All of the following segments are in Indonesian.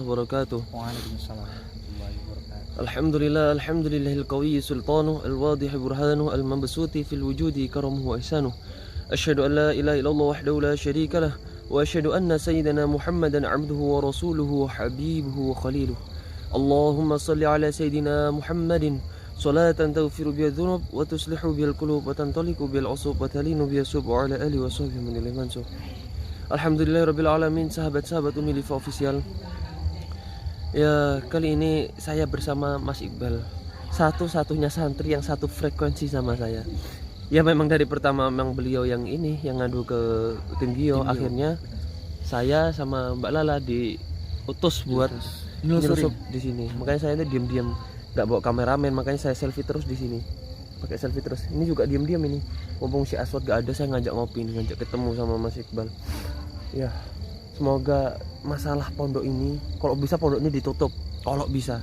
وبركاته. Waalaikumsalam warahmatullahi wabarakatuh. الحمد لله القوي سلطانه الواضح برهانه المبسوط في الوجود كرمه وإحسانه. أشهد أن لا إله إلا الله وحده لا شريك له وأشهد أن سيدنا محمدا عبده ورسوله وحبيبه وخليله. اللهم صل على سيدنا محمد صلاة تغفر بها الذنوب وتصلح بها القلوب وتنطلق بها العصوب وتلين بها السوب وعلى آله وصحبه من المنسوب. Alhamdulillahirabbil alamin, sahabat-sahabat Unilifa Official. Ya, kali ini saya bersama Mas Iqbal, satu-satunya santri yang satu frekuensi sama saya. Ya memang dari pertama memang beliau yang ini yang ngadu ke Tim Gio, akhirnya saya sama Mbak Lala diutus buat nyelusup di sini. Makanya saya ini diam-diam, nggak bawa kameramen, makanya saya selfie terus di sini. Pakai selfie terus. Ini juga diam-diam ini. Mumpung si Aswad gak ada, saya ngajak ngopi nih, ngajak ketemu sama Mas Iqbal. Ya, semoga masalah pondok ini, kalau bisa pondok ini ditutup, kalau bisa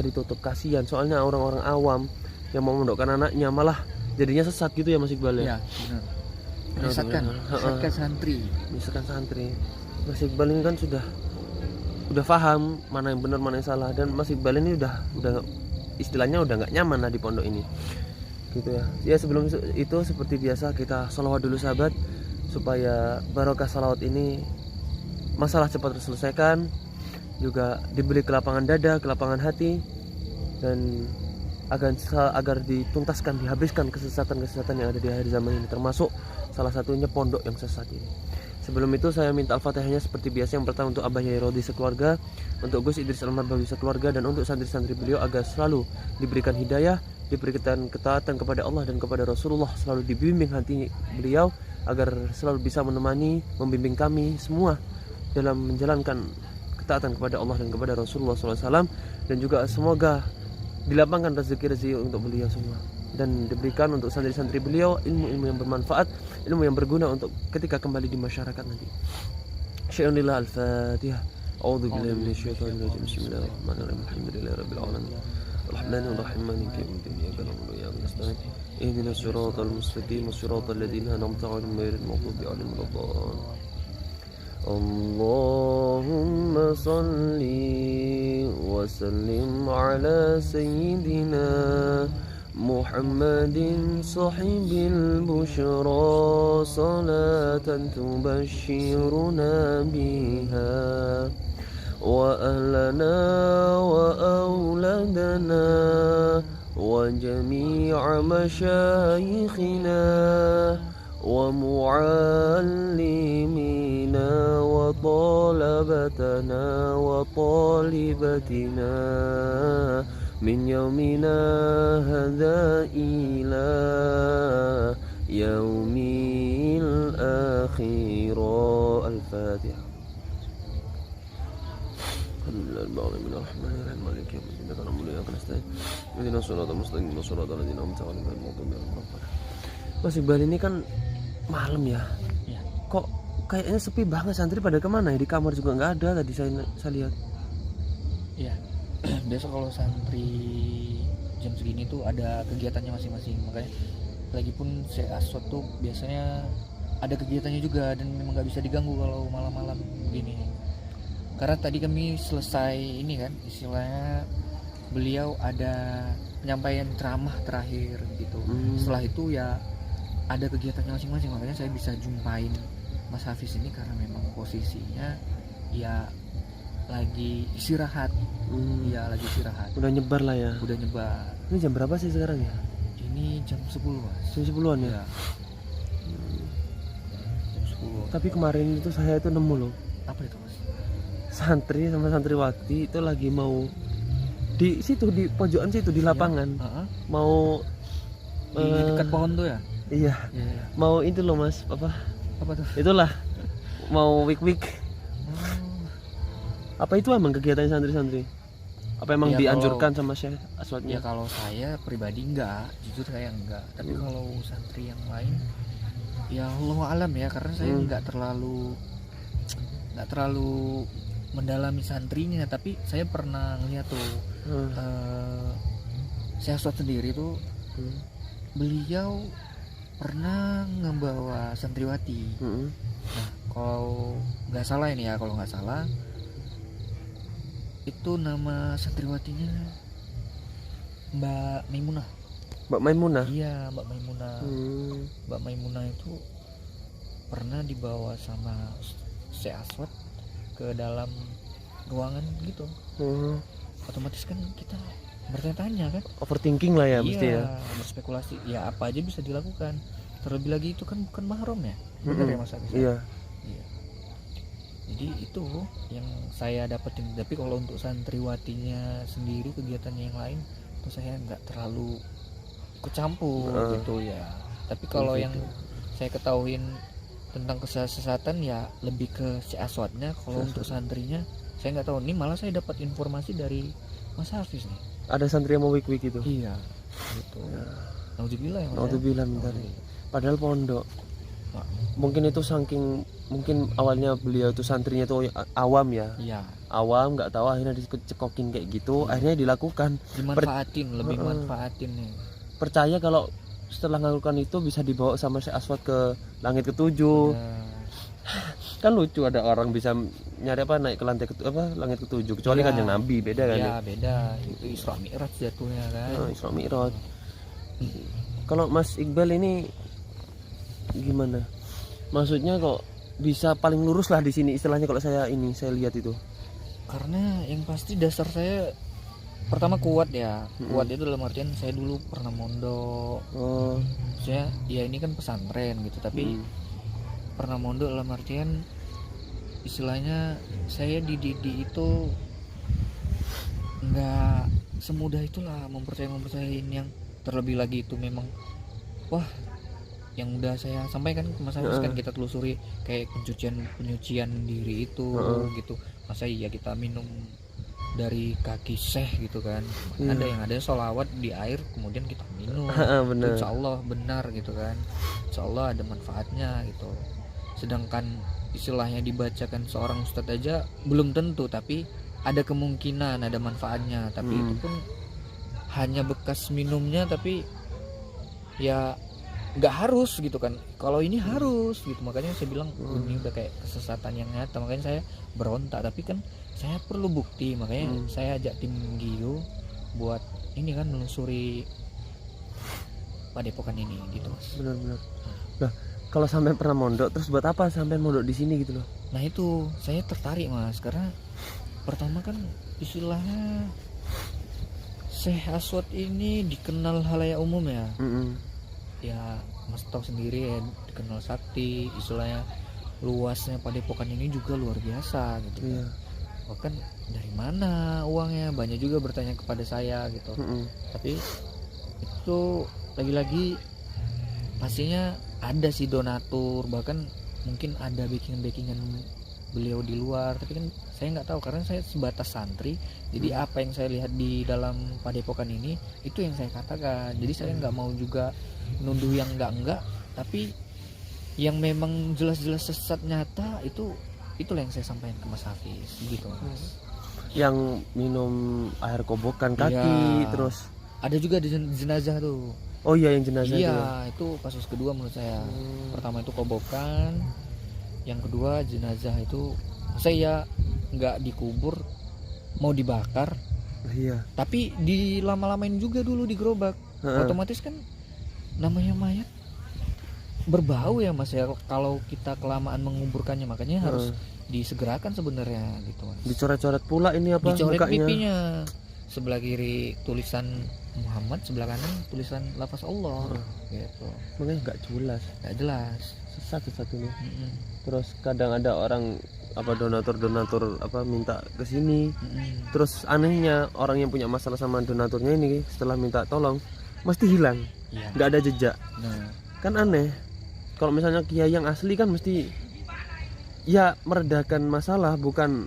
ditutup, kasihan. Soalnya orang-orang awam yang mau mendokkan anaknya malah jadinya sesat gitu ya Mas Iqbal ya. Ya, benar. Menyesatkan santri. Mas Iqbal ini kan sudah paham mana yang benar mana yang salah, dan Mas Iqbal ini udah istilahnya udah nggak nyaman lah di pondok ini gitu ya. Ya sebelum itu seperti biasa kita sholawat dulu sahabat, supaya barokah salawat ini masalah cepat terselesaikan, juga diberi kelapangan dada, kelapangan hati, dan agar dituntaskan, dihabiskan kesesatan-kesesatan yang ada di akhir zaman ini, termasuk salah satunya pondok yang sesat ini. Sebelum itu saya minta al-fatihahnya seperti biasa. Yang pertama untuk Abah Yai Rodi sekeluarga, untuk Gus Idris Al-Marbawi sekeluarga, dan untuk santri-santri beliau agar selalu diberikan hidayah, diberikan ketaatan kepada Allah dan kepada Rasulullah, selalu dibimbing hati beliau agar selalu bisa menemani, membimbing kami semua dalam menjalankan ketaatan kepada Allah dan kepada Rasulullah SAW. Dan juga semoga dilapangkan rezeki untuk beliau semua, dan diberikan untuk santri-santri beliau ilmu-ilmu yang bermanfaat, ilmu yang berguna untuk ketika kembali di masyarakat nanti. Syai'unillah al-Fatihah. A'udzu billahi minasyaitonir rajim. Bismillahirrahmanirrahim. Alhamdulillahirabbil alamin. Arrahmanir rahim. Maliki yaumiddin. Iyyaka na'budu wa iyyaka nasta'in. Ihdinas siratal mustaqim. Shiratal ladzina an'amta 'alaihim ghairil maghdubi 'alaihim waladdallin. Allahumma salli wa sallim ala sayyidina محمد صاحب البشرى صلاة تبشرنا بها وأهلنا وأولادنا وجميع مشايخنا ومعلمينا وطلبتنا وطالبتنا من يومنا هذا إلى يوم الآخرة. الفاتحة. الحمد لله رب العالمين الرحمن الرحيم مالك يوم الدين إياك نعبد وإياك نستعين اهدنا الصراط المستقيم صراط الذين أنعمت عليهم غير المغضوب عليهم ولا الضالين. Mas Iqbal ini kan malam ya. Kok kayaknya sepi banget, santri pada kemana ya? Di kamar juga nggak ada tadi saya lihat. Iya. Biasa kalau santri jam segini tuh ada kegiatannya masing-masing, makanya lagi pun saya Aswad tuh biasanya ada kegiatannya juga, dan memang nggak bisa diganggu kalau malam-malam begini. Karena tadi kami selesai ini kan, istilahnya beliau ada penyampaian ceramah terakhir gitu. Setelah itu ya ada kegiatannya masing-masing, makanya saya bisa jumpain Mas Hafiz ini karena memang posisinya ya lagi istirahat. Iya, lagi istirahat. Udah nyebar lah ya. Udah nyebar. Ini jam berapa sih sekarang ya? Ini jam 10 Mas. Jam 10-an ya? Jam 10. Tapi kemarin itu saya itu nemu loh. Apa itu Mas? Santri sama santriwati itu lagi mau di situ, di pojokan situ, di lapangan. Mau di dekat pohon tuh ya? Iya. Mau itu loh Mas, apa tuh? Itulah. Mau wik-wik. Apa itu emang kegiatan santri-santri? Apa emang ya, dianjurkan sama Syekh Aswadnya? Ya kalau saya pribadi enggak, jujur saya enggak. Tapi kalau santri yang lain, ya Allah alam ya, karena saya enggak terlalu mendalami santrinya. Tapi saya pernah ngeliat tuh Syekh Aswad sendiri tuh, beliau pernah ngebawa santriwati. Nah kalau nggak salah ini ya, kalau nggak salah Itu nama santriwatinya Mbak Maimunah. Mbak Maimunah. Iya, Mbak Maimunah. Mbak Maimunah itu pernah dibawa sama Syekh Aswad ke dalam ruangan gitu. Otomatis kan kita bertanya-tanya kan, Overthinking lah ya mesti ya. berspekulasi, ya apa aja bisa dilakukan. Terlebih lagi itu kan bukan mahram ya, benar ya Mas Agus? Iya. Iya. Jadi itu yang saya dapetin. Tapi kalau untuk santriwatinya sendiri, kegiatannya yang lain itu saya nggak terlalu ikut campur gitu ya. Tapi kalau yang saya ketahuin tentang kesesatan ya lebih ke si Aswadnya. Kalau untuk santrinya saya nggak tahu. Nih malah saya dapat informasi dari Mas Hafiz nih. Ada santri yang mau wik-wik itu. Iya, gitu. Nauzubillah ya Mas. Nauzubillah bentar. Padahal pondok. Mungkin itu saking mungkin awalnya beliau itu santrinya itu awam ya. Iya. Awam nggak tahu, akhirnya dicekokin kayak gitu, akhirnya dilakukan. Dimanfaatin, lebih manfaatin nih. Percaya kalau setelah melakukan itu bisa dibawa sama Syekh Aswad ke langit ketujuh. Kan lucu ada orang bisa nyari apa naik ke lantai langit ketujuh, kecuali kan yang Nabi beda kan ya? Beda, itu Isra Mi'raj jatuhnya kan. Isra Mi'raj. Kalau Mas Iqbal ini gimana? Maksudnya kok bisa paling lurus lah di sini istilahnya kalau saya lihat itu. Karena yang pasti dasar saya pertama kuat ya. Kuat itu dalam artian saya dulu pernah mondok. Saya ya ini kan pesantren gitu, tapi pernah mondok dalam artian istilahnya saya dididik itu nggak semudah itulah mempercayain yang terlebih lagi itu memang wah yang udah saya sampaikan ke Mas Hafiz kan kita telusuri kayak penyucian diri itu gitu. Masa iya kita minum dari kaki syekh gitu kan. Ada yang ada sholawat di air kemudian kita minum. Insya Allah benar gitu kan. Insya Allah ada manfaatnya gitu. Sedangkan istilahnya dibacakan seorang ustadz aja belum tentu, tapi ada kemungkinan ada manfaatnya. Tapi itu pun hanya bekas minumnya, tapi ya nggak harus gitu kan. Kalau ini harus gitu, makanya saya bilang ini udah kayak kesesatan yang nyata, makanya saya berontak. Tapi kan saya perlu bukti, makanya saya ajak tim Gio buat ini kan menelusuri padepokan ini gitu Mas. Benar-benar. Nah, kalau sampai pernah mondok terus buat apa sampai mondok di sini gitu loh? Nah itu saya tertarik Mas, karena pertama kan istilahnya Syekh Aswad ini dikenal halayak umum ya. Ya Mas tahu sendiri ya, dikenal sakti, istilahnya luasnya padepokan ini juga luar biasa gitu. Bahkan dari mana uangnya, banyak juga bertanya kepada saya gitu. Tapi itu lagi-lagi pastinya ada sih donatur, bahkan mungkin ada backingan beliau di luar, tapi kan saya nggak tahu karena saya sebatas santri. Jadi apa yang saya lihat di dalam padepokan ini itu yang saya katakan. Jadi saya nggak mau juga nuduh yang enggak, tapi yang memang jelas-jelas sesat nyata itulah yang saya sampaikan ke Mas Hafiz gitu Mas. Yang minum air kobokan kaki terus ada juga di jenazah tuh. Oh iya yang jenazah itu kasus kedua menurut saya. Pertama itu kobokan, yang kedua jenazah itu saya nggak dikubur, mau dibakar. Tapi dilama-lamain juga dulu di gerobak. Otomatis kan namanya mayat berbau ya Mas ya, kalau kita kelamaan menguburkannya, makanya harus disegerakan sebenarnya gitu Mas. Dicoret-coret pula ini apa? Dicoret mukanya. pipinya. Sebelah kiri tulisan Muhammad, sebelah kanan tulisan lafaz Allah gitu. Makanya nggak jelas. Sesat ini. Terus kadang ada orang donatur minta ke sini. Terus anehnya orang yang punya masalah sama donaturnya ini setelah minta tolong mesti hilang. Nggak ada jejak. Kan aneh. Kalau misalnya kiai yang asli kan mesti ya meredakan masalah, bukan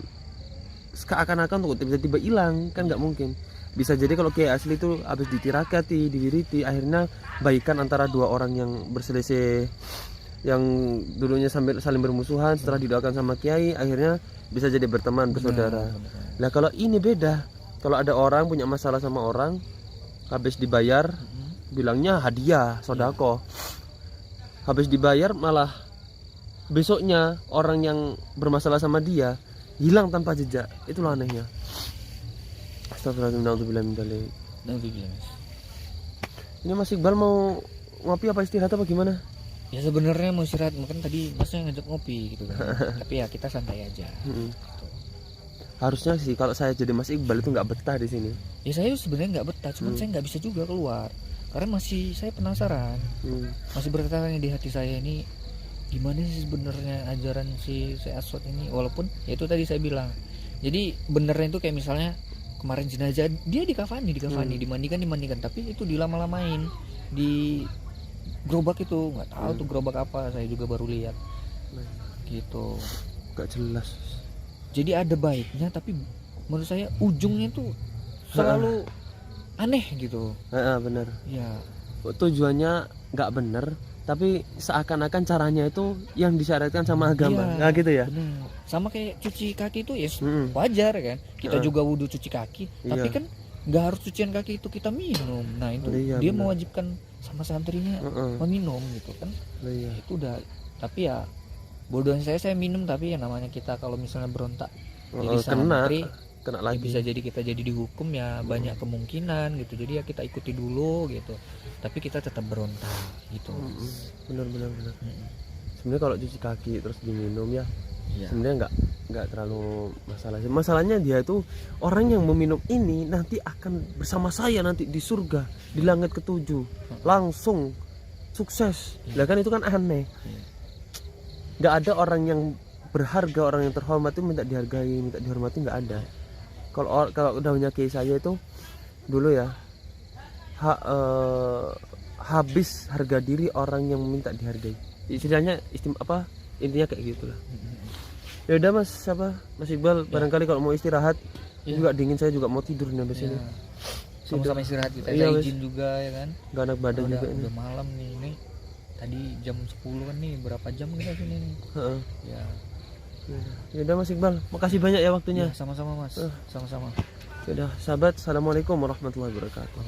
seakan-akan tuh tiba-tiba hilang, kan nggak mungkin. Bisa jadi kalau kiai asli itu habis ditirakati, diwiriti, akhirnya baikan antara dua orang yang berselisih, yang dulunya saling bermusuhan, setelah didoakan sama kiai akhirnya bisa jadi berteman, bersaudara. Nah kalau ini beda. Kalau ada orang punya masalah sama orang, habis dibayar bilangnya hadiah, sodako. Habis dibayar malah besoknya orang yang bermasalah sama dia hilang tanpa jejak. Itulah anehnya. Astagfirullahaladzim, naudzubillah min dzalik. Alhamdulillah, Mas. Ini Mas Iqbal mau ngopi apa istirahat apa gimana? Ya sebenarnya mau istirahat, makan tadi masnya ngajak ngopi gitu kan. Tapi ya kita santai aja. Mm-mm. Harusnya sih kalau saya jadi Mas Iqbal itu nggak betah di sini. Ya saya sebenarnya nggak betah, cuman saya nggak bisa juga keluar karena masih saya penasaran, masih bertanya di hati saya ini gimana sih sebenarnya ajaran si Aswad ini. Walaupun ya itu tadi saya bilang, jadi benernya itu kayak misalnya kemarin jenazah dia dikafani, dimandikan, tapi itu dilama-lamain di gerobak itu, nggak tahu tuh gerobak apa, saya juga baru lihat gitu. Nggak jelas. Jadi ada baiknya, tapi menurut saya ujungnya tuh selalu aneh gitu. Bener. Ya Tujuannya nggak bener, tapi seakan-akan caranya itu yang disyariatkan sama agama. Iya, Nah gitu ya. bener. Sama kayak cuci kaki itu ya Mm-mm. wajar kan. Kita juga wudhu cuci kaki, tapi Iya. kan nggak harus cucian kaki itu kita minum. Nah itu Iya, dia bener. mewajibkan sama santrinya meminum gitu kan. Iya. Itu udah, tapi ya bodohnya saya minum, tapi ya namanya kita kalau misalnya berontak jadi santri kena ya lagi. bisa jadi kita jadi dihukum ya, banyak kemungkinan gitu. Jadi ya kita ikuti dulu gitu, tapi kita tetap berontak gitu. Bener. Sebenarnya kalau cuci kaki terus diminum ya, sebenarnya nggak terlalu masalah sih. Masalahnya dia itu orang yang meminum ini nanti akan bersama saya nanti di surga di langit ketujuh langsung sukses. Lah kan itu kan aneh. Nggak ada orang yang berharga, orang yang terhormat itu minta dihargai, minta dihormati, nggak ada. Kalau udah punya kiai saya itu dulu ya, habis harga diri orang yang minta dihargai. Istilahnya intinya kayak gitulah. Ya udah Mas Iqbal, barangkali kalau mau istirahat juga dingin, saya juga mau tidur nih habis ini. Sama-sama istirahat kita. Iya, Saya izin juga ya kan. Gak enak badan juga ini. Udah malam nih. Tadi jam 10 kan nih, berapa jam kita sini nih? Ya. Ya udah Mas Iqbal, makasih banyak ya waktunya. Ya, sama-sama Mas. Sama-sama. Ya udah sahabat, assalamualaikum warahmatullahi wabarakatuh.